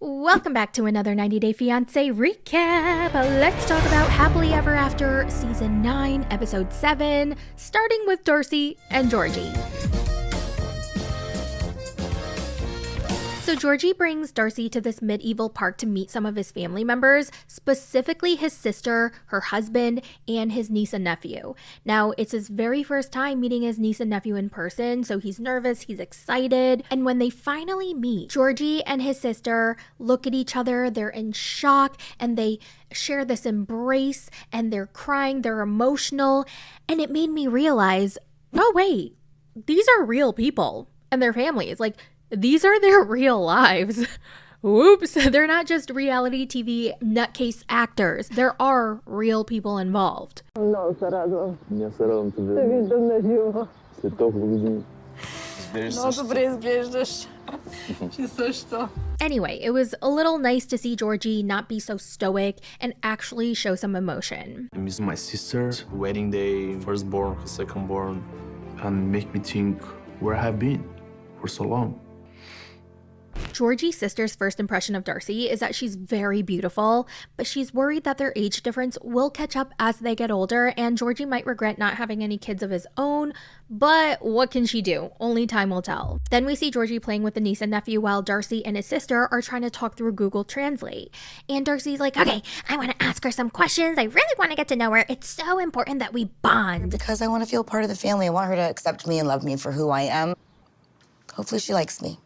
Welcome back to another 90 Day Fiancé recap. Let's talk about Happily Ever After Season 9, Episode 7, starting with Darcey and Georgi. So Georgi brings Darcey to this medieval park to meet some of his family members, specifically his sister, her husband, and his niece and nephew. Now, it's his very first time meeting his niece and nephew in person, so he's nervous, he's excited. And when they finally meet, Georgi and his sister look at each other, they're in shock, and they share this embrace, and they're crying, they're emotional. And it made me realize, oh wait, these are real people and their families. Like, these are their real lives. Whoops, they're not just reality TV nutcase actors. There are real people involved. Anyway, it was a little nice to see Georgi not be so stoic and actually show some emotion. I miss my sister, wedding day, firstborn, secondborn, and make me think where I have been for so long. Georgi's sister's first impression of Darcey is that she's very beautiful, but she's worried that their age difference will catch up as they get older, and Georgi might regret not having any kids of his own, but what can she do? Only time will tell. Then we see Georgi playing with the niece and nephew while Darcey and his sister are trying to talk through Google Translate. And Darcey's like, okay, I want to ask her some questions. I really want to get to know her. It's so important that we bond. Because I want to feel part of the family. I want her to accept me and love me for who I am. Hopefully she likes me.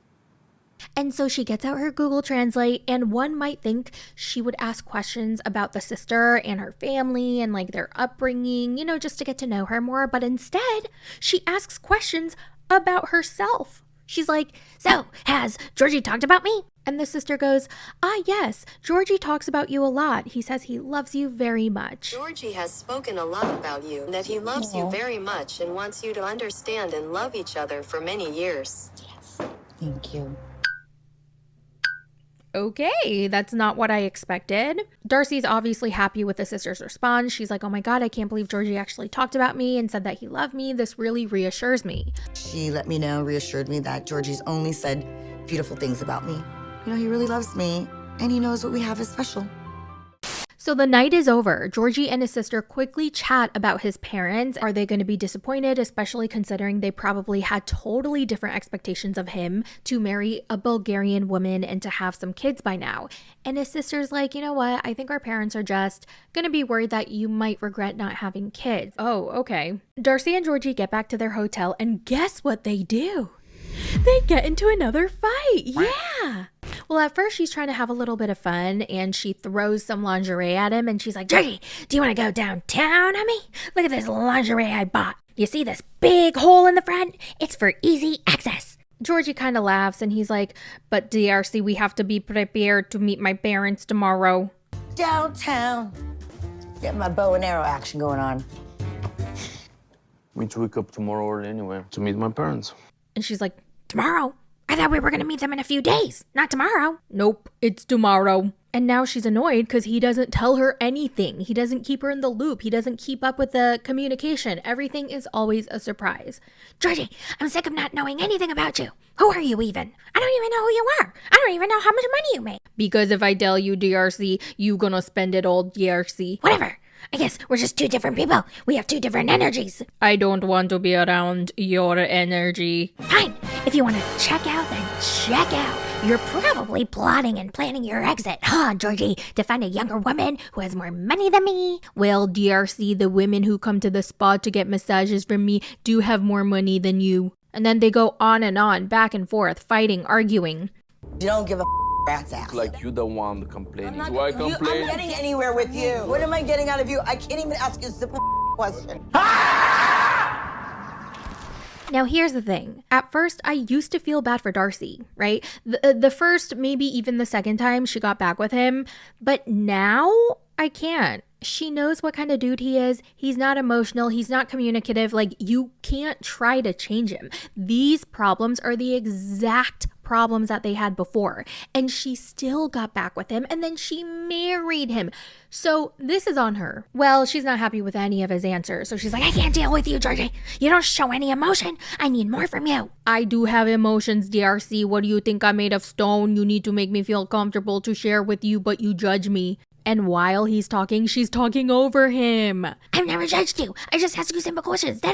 And so she gets out her Google Translate, and one might think she would ask questions about the sister and her family and like their upbringing, you know, just to get to know her more. But instead, she asks questions about herself. She's like, so has Georgi talked about me? And the sister goes, yes, Georgi talks about you a lot. He says he loves you very much. Georgi has spoken a lot about you, that he loves you very much and wants you to understand and love each other for many years. Yes, thank you. Okay, that's not what I expected. Darcey's obviously happy with the sister's response. She's like, oh my God, I can't believe Georgi actually talked about me and said that he loved me. This really reassures me. She let me know, reassured me that Georgi's only said beautiful things about me. You know, he really loves me, and he knows what we have is special. So the night is over. Georgi and his sister quickly chat about his parents. Are they going to be disappointed, especially considering they probably had totally different expectations of him to marry a Bulgarian woman and to have some kids by now? And his sister's like, you know what? I think our parents are just going to be worried that you might regret not having kids. Oh, okay. Darcey and Georgi get back to their hotel, and guess what they do? They get into another fight. Yeah. Well, at first she's trying to have a little bit of fun, and she throws some lingerie at him, and she's like, Georgi, do you want to go downtown on me? Look at this lingerie I bought. You see this big hole in the front? It's for easy access. Georgi kind of laughs, and he's like, but Darcey, we have to be prepared to meet my parents tomorrow. Downtown. Getting my bow and arrow action going on. We need to wake up tomorrow early anyway to meet my parents. And she's like, tomorrow? I thought we were going to meet them in a few days, not tomorrow. Nope, it's tomorrow. And now she's annoyed because he doesn't tell her anything. He doesn't keep her in the loop. He doesn't keep up with the communication. Everything is always a surprise. Georgi, I'm sick of not knowing anything about you. Who are you even? I don't even know who you are. I don't even know how much money you make. Because if I tell you, Darcey, you gonna spend it all, Darcey. Whatever. I guess we're just two different people. We have two different energies. I don't want to be around your energy. Fine. If you want to check out, then check out. You're probably plotting and planning your exit, huh, Georgi, to find a younger woman who has more money than me? Well, Darcey, the women who come to the spa to get massages from me do have more money than you. And then they go on and on, back and forth, fighting, arguing. You don't give a rat's ass. Like you the one complaining. I'm Do I not complain? I'm getting anywhere with you. What am I getting out of you? I can't even ask you a simple question. Now, here's the thing. At first, I used to feel bad for Darcey, right? The first, maybe even the second time she got back with him. But now, I can't. She knows what kind of dude he is. He's not emotional. He's not communicative. Like, you can't try to change him. These problems are the exact problems that they had before. And she still got back with him, and then she married him. So this is on her. Well, she's not happy with any of his answers. So she's like, I can't deal with you, Georgi. You don't show any emotion. I need more from you. I do have emotions, Darcey. What do you think? I'm made of stone. You need to make me feel comfortable to share with you, but you judge me. And while he's talking, she's talking over him. I've never judged you. I just asked you simple questions. Look,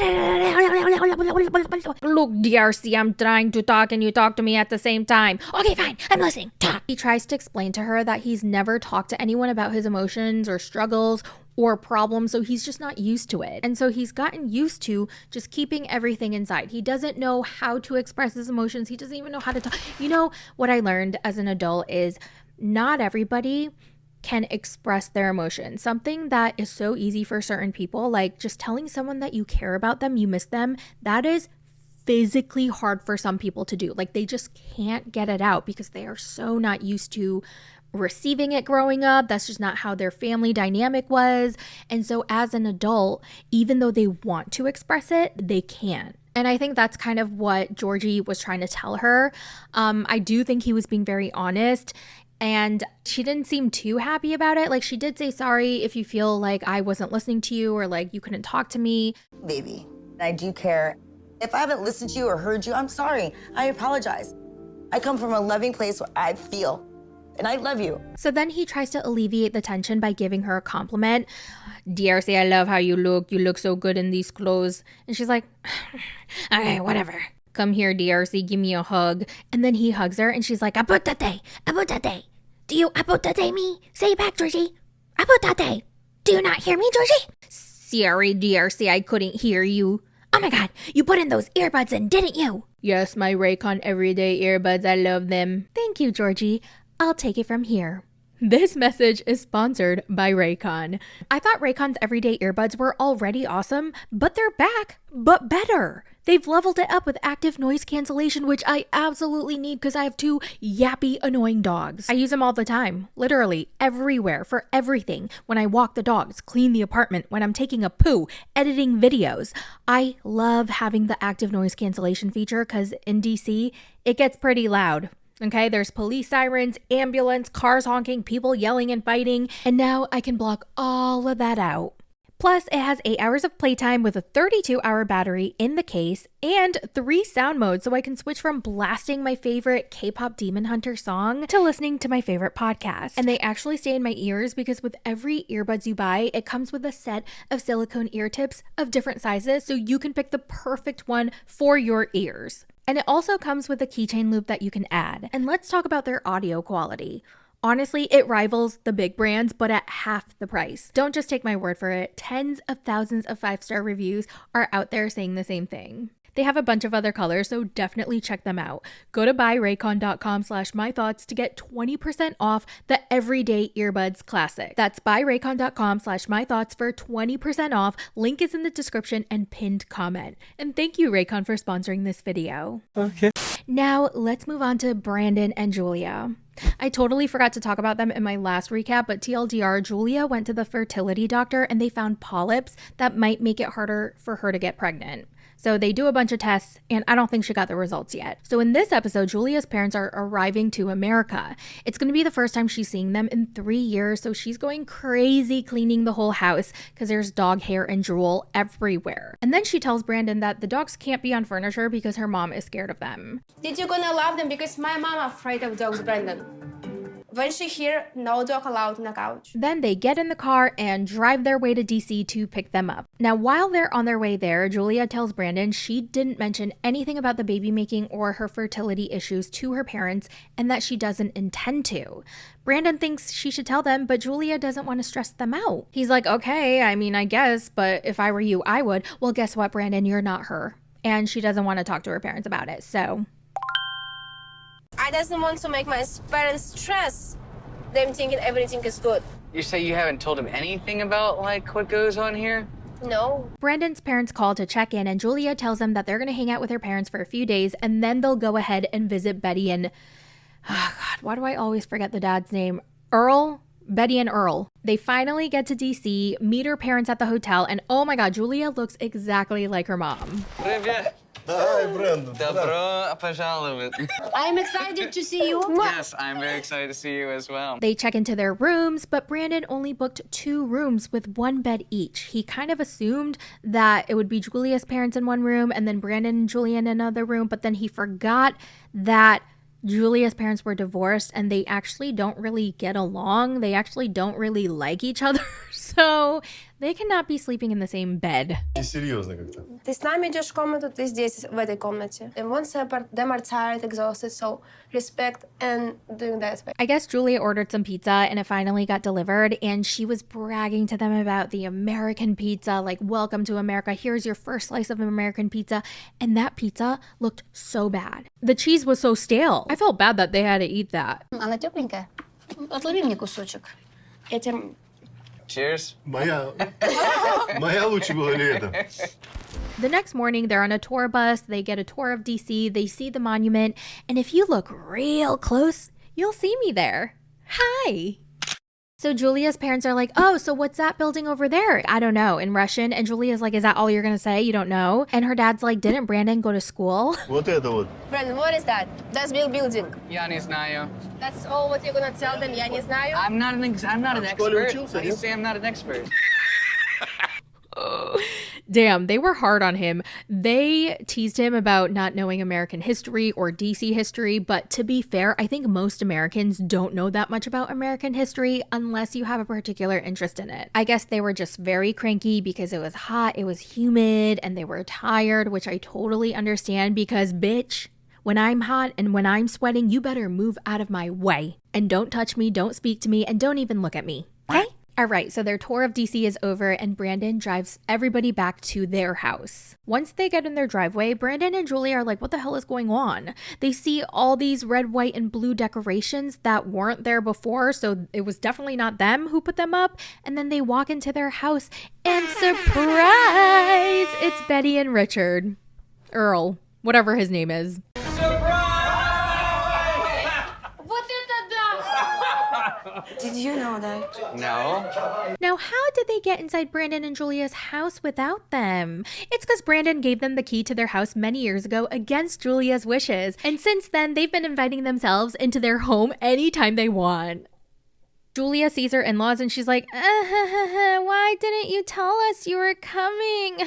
Darcey, I'm trying to talk and you talk to me at the same time. Okay, fine. I'm listening. Talk. He tries to explain to her that he's never talked to anyone about his emotions or struggles or problems, so he's just not used to it. And so he's gotten used to just keeping everything inside. He doesn't know how to express his emotions. He doesn't even know how to talk. You know, what I learned as an adult is not everybody can express their emotions. Something that is so easy for certain people, like just telling someone that you care about them, you miss them, that is physically hard for some people to do. Like they just can't get it out because they are so not used to receiving it growing up. That's just not how their family dynamic was. And so as an adult, even though they want to express it, they can't. And I think that's kind of what Georgi was trying to tell her. I do think he was being very honest. And she didn't seem too happy about it. Like she did say, sorry if you feel like I wasn't listening to you or like you couldn't talk to me. Baby, I do care. If I haven't listened to you or heard you, I'm sorry. I apologize. I come from a loving place where I feel, and I love you. So then he tries to alleviate the tension by giving her a compliment. Darcey, I love how you look. You look so good in these clothes. And she's like, all right, whatever. Come here, Darcey, give me a hug. And then he hugs her and she's like, abutate, abutate. Do you abutate me? Say it back, Georgi. Abutate. Do you not hear me, Georgi? Sorry, Darcey, I couldn't hear you. Oh my God, you put in those earbuds in, didn't you? Yes, my Raycon everyday earbuds, I love them. Thank you, Georgi. I'll take it from here. This message is sponsored by Raycon. I thought Raycon's everyday earbuds were already awesome, but they're back, but better. They've leveled it up with active noise cancellation, which I absolutely need because I have two yappy, annoying dogs. I use them all the time, literally everywhere, for everything. When I walk the dogs, clean the apartment, when I'm taking a poo, editing videos. I love having the active noise cancellation feature because in DC, it gets pretty loud. Okay, there's police sirens, ambulance, cars honking, people yelling and fighting, and now I can block all of that out. Plus, it has 8 hours of playtime with a 32-hour battery in the case and 3 sound modes, so I can switch from blasting my favorite K-pop Demon Hunter song to listening to my favorite podcast. And they actually stay in my ears because with every earbuds you buy, it comes with a set of silicone ear tips of different sizes, so you can pick the perfect one for your ears. And it also comes with a keychain loop that you can add. And let's talk about their audio quality. Honestly, it rivals the big brands, but at half the price. Don't just take my word for it. Tens of thousands of 5-star reviews are out there saying the same thing. They have a bunch of other colors, so definitely check them out. Go to buyraycon.com/mythoughts to get 20% off the Everyday Earbuds Classic. That's buyraycon.com/mythoughts for 20% off. Link is in the description and pinned comment. And thank you, Raycon, for sponsoring this video. Okay. Now, let's move on to Brandon and Julia. I totally forgot to talk about them in my last recap, but TLDR, Julia went to the fertility doctor and they found polyps that might make it harder for her to get pregnant. So they do a bunch of tests, and I don't think she got the results yet. So in this episode, Julia's parents are arriving to America. It's going to be the first time she's seeing them in 3 years, so she's going crazy cleaning the whole house because there's dog hair and drool everywhere. And then she tells Brandon that the dogs can't be on furniture because her mom is scared of them. Did you gonna love them? Because my mom afraid of dogs, Brandon. When she hear no dog allowed on the couch. Then they get in the car and drive their way to DC to pick them up. Now, while they're on their way there, Julia tells Brandon she didn't mention anything about the baby making or her fertility issues to her parents and that she doesn't intend to. Brandon thinks she should tell them, but Julia doesn't want to stress them out. He's like, okay, I mean, I guess, but if I were you, I would. Well, guess what, Brandon? You're not her. And she doesn't want to talk to her parents about it, so... I doesn't want to make my parents stress. Them thinking everything is good. You say you haven't told him anything about, like, what goes on here? No. Brandon's parents call to check in, and Julia tells them that they're going to hang out with her parents for a few days, and then they'll go ahead and visit Betty and... Oh, God, why do I always forget the dad's name? Earl? Betty and Earl. They finally get to DC, meet her parents at the hotel, and oh my God, Julia looks exactly like her mom. Olivia, Hi, Brandon. Добро пожаловать. I'm excited to see you. Yes, I'm very excited to see you as well. They check into their rooms, but Brandon only booked 2 rooms with 1 bed each. He kind of assumed that it would be Julia's parents in one room and then Brandon and Julia in another room, but then he forgot that Julia's parents were divorced and they actually don't really get along. They actually don't really like each other. So they cannot be sleeping in the same bed. Несерьезно как-то. Ты с нами идешь в комнату, ты здесь, в этой комнате. And once them are tired, exhausted, so respect and doing that. I guess Julia ordered some pizza and it finally got delivered, and she was bragging to them about the American pizza, like, welcome to America, here's your first slice of American pizza. And that pizza looked so bad. The cheese was so stale. I felt bad that they had to eat that. Она тепленькая. Отлови мне кусочек. Этим... Cheers. Моя лучше была ли это? The next morning, they're on a tour bus. They get a tour of DC. They see the monument. And if you look real close, you'll see me there. Hi. So Julia's parents are like, oh, so what's that building over there? I don't know, in Russian. And Julia's like, is that all you're going to say? You don't know? And her dad's like, didn't Brandon go to school? Вот это вот. Brandon, what is that? That's big building. Я не знаю. That's all what you're gonna tell them? Я не знаю. I'm not an expert. учился, I нет? say I'm not an expert. Damn, they were hard on him. They teased him about not knowing American history or DC history, but to be fair, I think most Americans don't know that much about American history unless you have a particular interest in it. I guess they were just very cranky because it was hot, it was humid, and they were tired, which I totally understand because, bitch, when I'm hot and when I'm sweating, you better move out of my way. And don't touch me, don't speak to me, and don't even look at me, okay? All right, so their tour of DC is over and Brandon drives everybody back to their house. Once they get in their driveway, Brandon and Julia are like, what the hell is going on? They see all these red, white, and blue decorations that weren't there before, so it was definitely not them who put them up. And then they walk into their house and surprise! It's Betty and Richard. Earl, whatever his name is. Did you know that? No. Now, how did they get inside Brandon and Julia's house without them? It's because Brandon gave them the key to their house many years ago against Julia's wishes. And since then, they've been inviting themselves into their home anytime they want. Julia sees her in-laws and she's like, why didn't you tell us you were coming?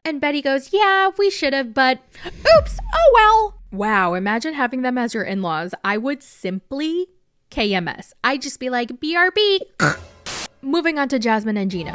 And Betty goes, yeah, we should have, but oops, oh well. Wow, imagine having them as your in-laws. I would simply KMS. I'd just be like, BRB. Moving on to Jasmine and Gino.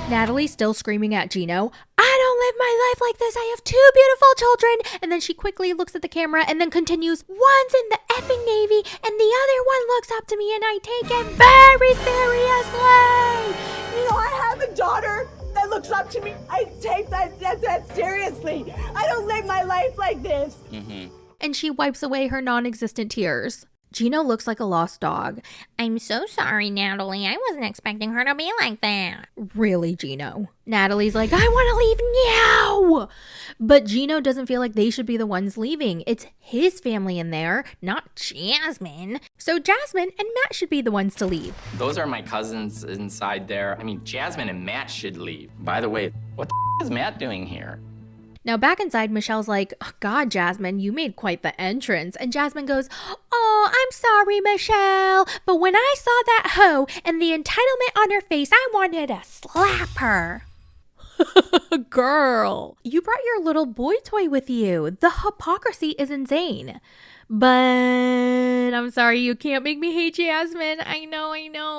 Natalie's still screaming at Gino, I don't live my life like this. I have 2 beautiful children. And then she quickly looks at the camera and then continues, one's in the effing Navy and the other one looks up to me and I take it very seriously. You know, I have a daughter that looks up to me. I take that seriously. I don't live my life like this. And she wipes away her non-existent tears. Gino looks like a lost dog. I'm so sorry, Natalie. I wasn't expecting her to be like that. Really, Gino? Natalie's like, I want to leave now! But Gino doesn't feel like they should be the ones leaving. It's his family in there, not Jasmine. So Jasmine and Matt should be the ones to leave. Those are my cousins inside there. I mean, Jasmine and Matt should leave. By the way, what the is Matt doing here? Now back inside, Michelle's like, oh, God, Jasmine, you made quite the entrance. And Jasmine goes, oh, I'm sorry, Michelle. But when I saw that hoe and the entitlement on her face, I wanted to slap her. Girl, you brought your little boy toy with you. The hypocrisy is insane. But I'm sorry, you can't make me hate Jasmine. I know.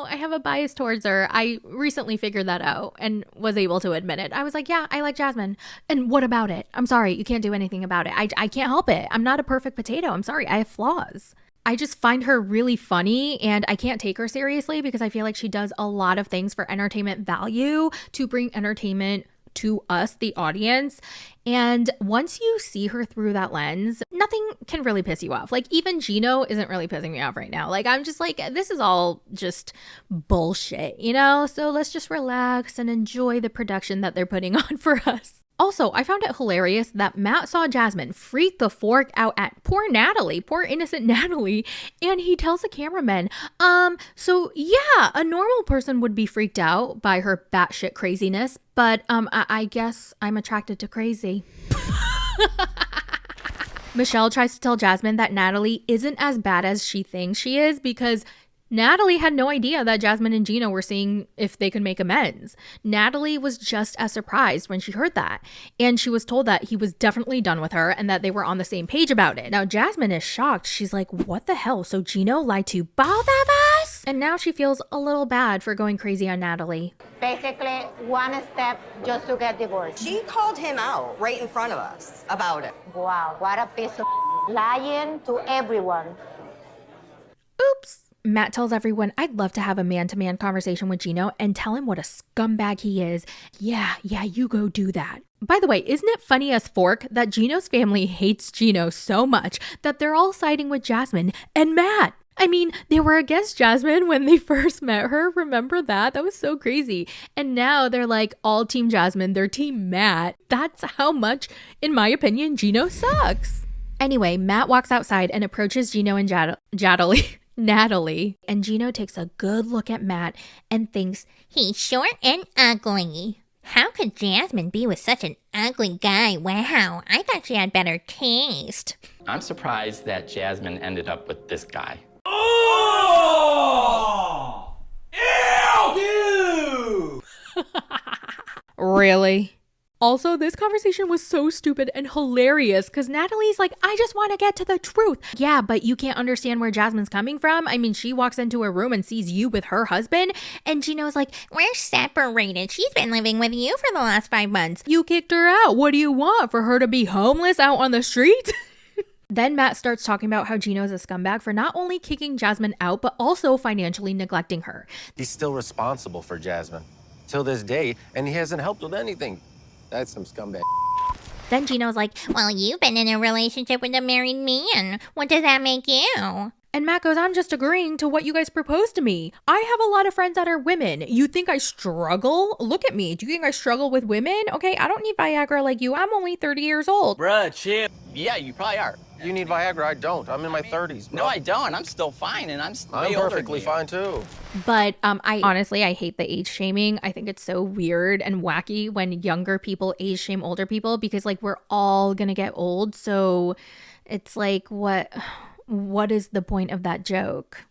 I have a bias towards her. I recently figured that out and was able to admit it. I was like, yeah, I like Jasmine. And what about it? I'm sorry, you can't do anything about it. I can't help it. I'm not a perfect potato. I'm sorry, I have flaws. I just find her really funny and I can't take her seriously because I feel like she does a lot of things for entertainment value to bring entertainment to us, the audience. And once you see her through that lens, nothing can really piss you off. Like even Gino isn't really pissing me off right now. Like I'm just like, this is all just bullshit, you know? So let's just relax and enjoy the production that they're putting on for us. Also, I found it hilarious that Matt saw Jasmine freak the fork out at poor Natalie, poor innocent Natalie, and he tells the cameraman, so yeah, a normal person would be freaked out by her batshit craziness, but I guess I'm attracted to crazy. Michelle tries to tell Jasmine that Natalie isn't as bad as she thinks she is because Natalie had no idea that Jasmine and Gino were seeing if they could make amends. Natalie was just as surprised when she heard that, and she was told that he was definitely done with her and that they were on the same page about it. Now Jasmine is shocked. She's like, what the hell? So Gino lied to both of us? And now she feels a little bad for going crazy on Natalie. Basically, one step just to get divorced. She called him out right in front of us about it. Wow, what a piece of lying to everyone. Oops. Matt tells everyone, I'd love to have a man-to-man conversation with Gino and tell him what a scumbag he is. Yeah, you go do that. By the way, isn't it funny as fork that Gino's family hates Gino so much that they're all siding with Jasmine and Matt? I mean, they were against Jasmine when they first met her. Remember that? That was so crazy. And now they're like all team Jasmine, they're team Matt. That's how much, in my opinion, Gino sucks. Anyway, Matt walks outside and approaches Gino and Natalie, and Gino takes a good look at Matt and thinks, he's short and ugly. How could Jasmine be with such an ugly guy? Wow, I thought she had better taste. I'm surprised that Jasmine ended up with this guy. Oh! Ew! Really? Also, this conversation was so stupid and hilarious because Natalie's like, I just want to get to the truth. Yeah, but you can't understand where Jasmine's coming from. I mean, she walks into a room and sees you with her husband, and Gino's like, we're separated. She's been living with you for the last 5 months. You kicked her out. What do you want? For her to be homeless out on the streets? Then Matt starts talking about how Gino's a scumbag for not only kicking Jasmine out, but also financially neglecting her. He's still responsible for Jasmine till this day, and he hasn't helped with anything. That's some scumbag. Then Gino's like, well, you've been in a relationship with a married man. What does that make you? And Matt goes, I'm just agreeing to what you guys proposed to me. I have a lot of friends that are women. You think I struggle? Look at me. Do you think I struggle with women? Okay, I don't need Viagra like you. I'm only 30 years old. Bruh, chill. Yeah, you probably are. You need Viagra, I don't. I'm in my 30s, bro. No, I don't. I'm still fine, and I'm I'm perfectly fine, too. But I honestly hate the age shaming. I think it's so weird and wacky when younger people age shame older people because, like, we're all gonna get old. So it's like, what is the point of that joke?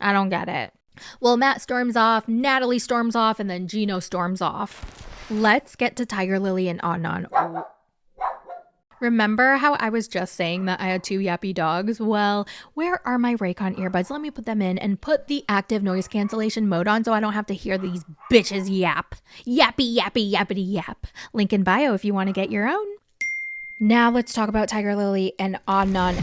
I don't get it. Well, Matt storms off, Natalie storms off, and then Gino storms off. Let's get to Tiger Lily and Adnan. Remember how I was just saying that I had 2 yappy dogs? Well, where are my Raycon earbuds? Let me put them in and put the active noise cancellation mode on so I don't have to hear these bitches yap. Yappy, yappy, yappity yap. Link in bio if you want to get your own. Now let's talk about Tiger Lily and Adnan.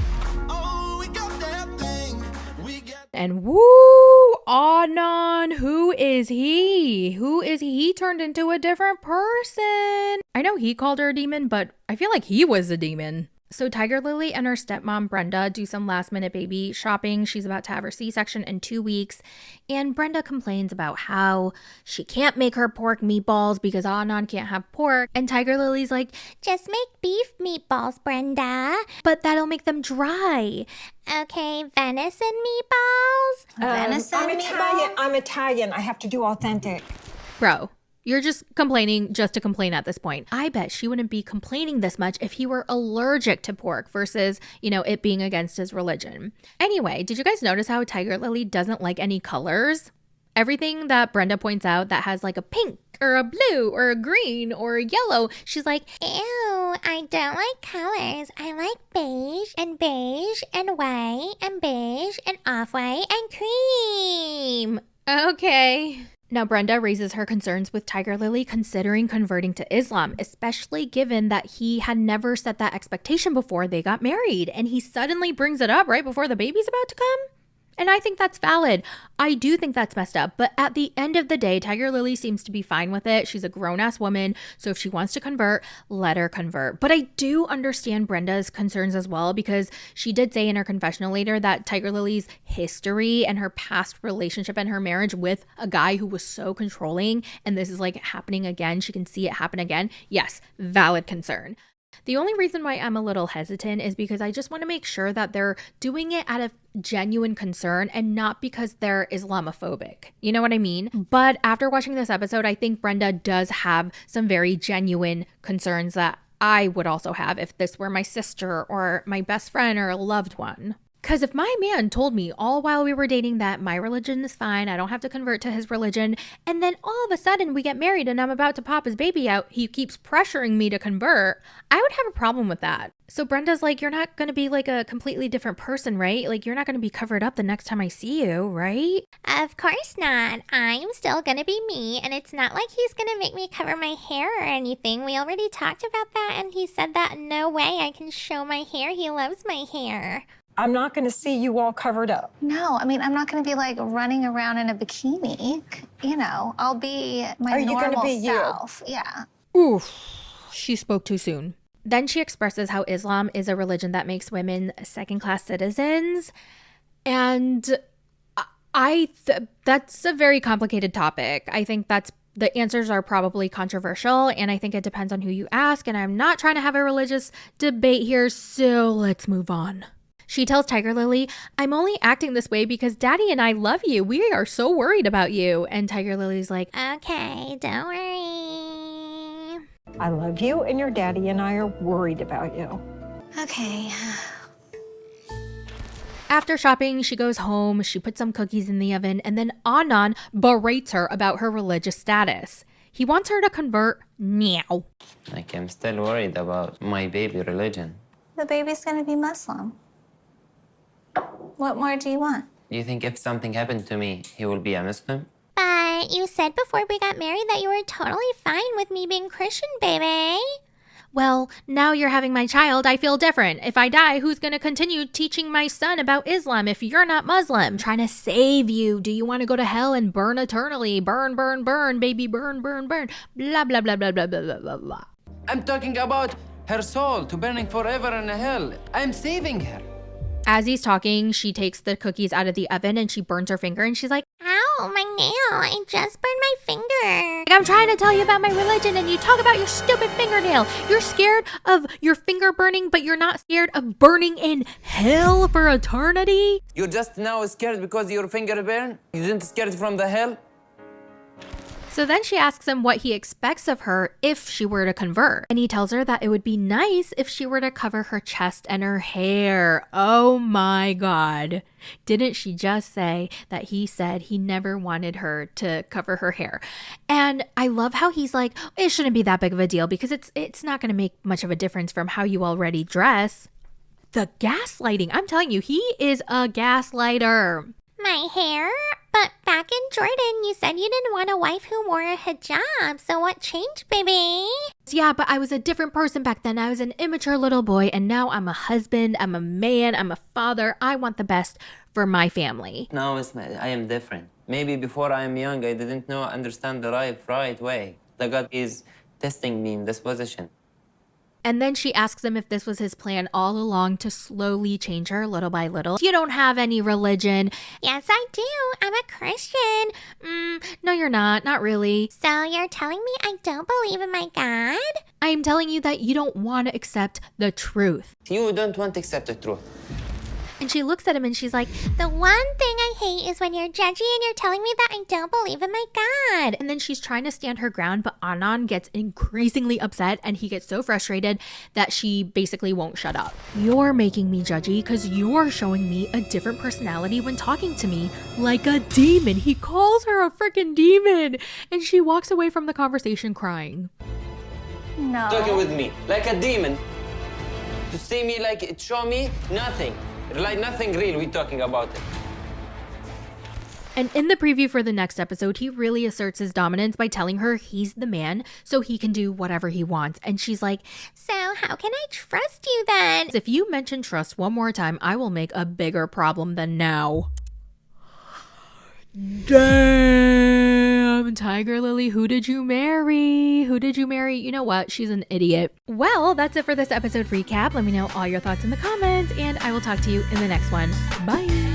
And woo, Adnan, who is he? Who is he? He turned into a different person. I know he called her a demon, but I feel like he was a demon. So Tiger Lily and her stepmom Brenda do some last minute baby shopping. She's about to have her C-section in 2 weeks. And Brenda complains about how she can't make her pork meatballs because Adnan can't have pork. And Tiger Lily's like, just make beef meatballs, Brenda. But that'll make them dry. Okay, venison meatballs? I'm Italian. I have to do authentic. Bro. You're just complaining just to complain at this point. I bet she wouldn't be complaining this much if he were allergic to pork versus, it being against his religion. Anyway, did you guys notice how Tiger Lily doesn't like any colors? Everything that Brenda points out that has like a pink or a blue or a green or a yellow, she's like, ew, I don't like colors. I like beige and white and beige and off-white and cream. Okay. Now, Brenda raises her concerns with Tiger Lily considering converting to Islam, especially given that he had never set that expectation before they got married, and he suddenly brings it up right before the baby's about to come. And I think that's valid. I do think that's messed up. But at the end of the day, Tiger Lily seems to be fine with it. She's a grown-ass woman. So if she wants to convert, let her convert. But I do understand Brenda's concerns as well, because she did say in her confessional later that Tiger Lily's history and her past relationship and her marriage with a guy who was so controlling, and this is like happening again. She can see it happen again. Yes, valid concern. The only reason why I'm a little hesitant is because I just want to make sure that they're doing it out of genuine concern and not because they're Islamophobic. You know what I mean? But after watching this episode, I think Brenda does have some very genuine concerns that I would also have if this were my sister or my best friend or a loved one. Because if my man told me all while we were dating that my religion is fine, I don't have to convert to his religion, and then all of a sudden we get married and I'm about to pop his baby out, he keeps pressuring me to convert, I would have a problem with that. So Brenda's like, you're not going to be like a completely different person, right? Like, you're not going to be covered up the next time I see you, right? Of course not. I'm still gonna be me, and it's not like he's gonna make me cover my hair or anything. We already talked about that, and he said that no way I can show my hair. He loves my hair. I'm not going to see you all covered up. No, I mean, I'm not going to be like running around in a bikini. You know, I'll be my normal self. Yeah. Oof, she spoke too soon. Then she expresses how Islam is a religion that makes women second-class citizens. And that's a very complicated topic. I think the answers are probably controversial, and I think it depends on who you ask. And I'm not trying to have a religious debate here, so let's move on. She tells Tiger Lily, I'm only acting this way because Daddy and I love you. We are so worried about you. And Tiger Lily's like, okay, don't worry. I love you, and your daddy and I are worried about you. Okay. After shopping, she goes home, she puts some cookies in the oven, and then Anand berates her about her religious status. He wants her to convert now. Like, I'm still worried about my baby religion. The baby's gonna be Muslim. What more do you want? Do you think if something happened to me, he will be a Muslim? But you said before we got married that you were totally fine with me being Christian, baby. Well, now you're having my child, I feel different. If I die, who's going to continue teaching my son about Islam if you're not Muslim? I'm trying to save you. Do you want to go to hell and burn eternally? Burn, burn, burn, baby, burn, burn, burn. Blah, blah, blah, blah, blah, blah, blah, blah. I'm talking about her soul to burning forever in hell. I'm saving her. As he's talking, she takes the cookies out of the oven and she burns her finger and she's like, ow, my nail. I just burned my finger. I'm trying to tell you about my religion and you talk about your stupid fingernail. You're scared of your finger burning, but you're not scared of burning in hell for eternity? You're just now scared because your finger burned? You didn't scared from the hell? So then she asks him what he expects of her if she were to convert. And he tells her that it would be nice if she were to cover her chest and her hair. Oh my God. Didn't she just say that he said he never wanted her to cover her hair? And I love how he's like, it shouldn't be that big of a deal because it's not going to make much of a difference from how you already dress. The gaslighting. I'm telling you, he is a gaslighter. My hair? But back in Jordan, you said you didn't want a wife who wore a hijab. So what changed, baby? Yeah, but I was a different person back then. I was an immature little boy, and now I'm a husband, I'm a man, I'm a father. I want the best for my family. Now I am different. Maybe before I am young, I didn't understand the right way. The God is testing me in this position. And then she asks him if this was his plan all along to slowly change her little by little. You don't have any religion. Yes, I do. I'm a Christian. No, you're not. Not really. So you're telling me I don't believe in my God? I am telling you that you don't want to accept the truth. You don't want to accept the truth. And she looks at him and she's like, the one thing I hate is when you're judgy and you're telling me that I don't believe in my God. And then she's trying to stand her ground, but Anand gets increasingly upset and he gets so frustrated that she basically won't shut up. You're making me judgy because you're showing me a different personality when talking to me, like a demon. He calls her a freaking demon. And she walks away from the conversation crying. No. Talking with me like a demon. To see me like it show me nothing. Like nothing real, we talking about it. And in the preview for the next episode, he really asserts his dominance by telling her he's the man, so he can do whatever he wants. And she's like, so how can I trust you then? If you mention trust one more time, I will make a bigger problem than now. Damn, Tiger Lily, who did you marry? Who did you marry? You know what? She's an idiot. Well, that's it for this episode recap. Let me know all your thoughts in the comments, and I will talk to you in the next one. Bye.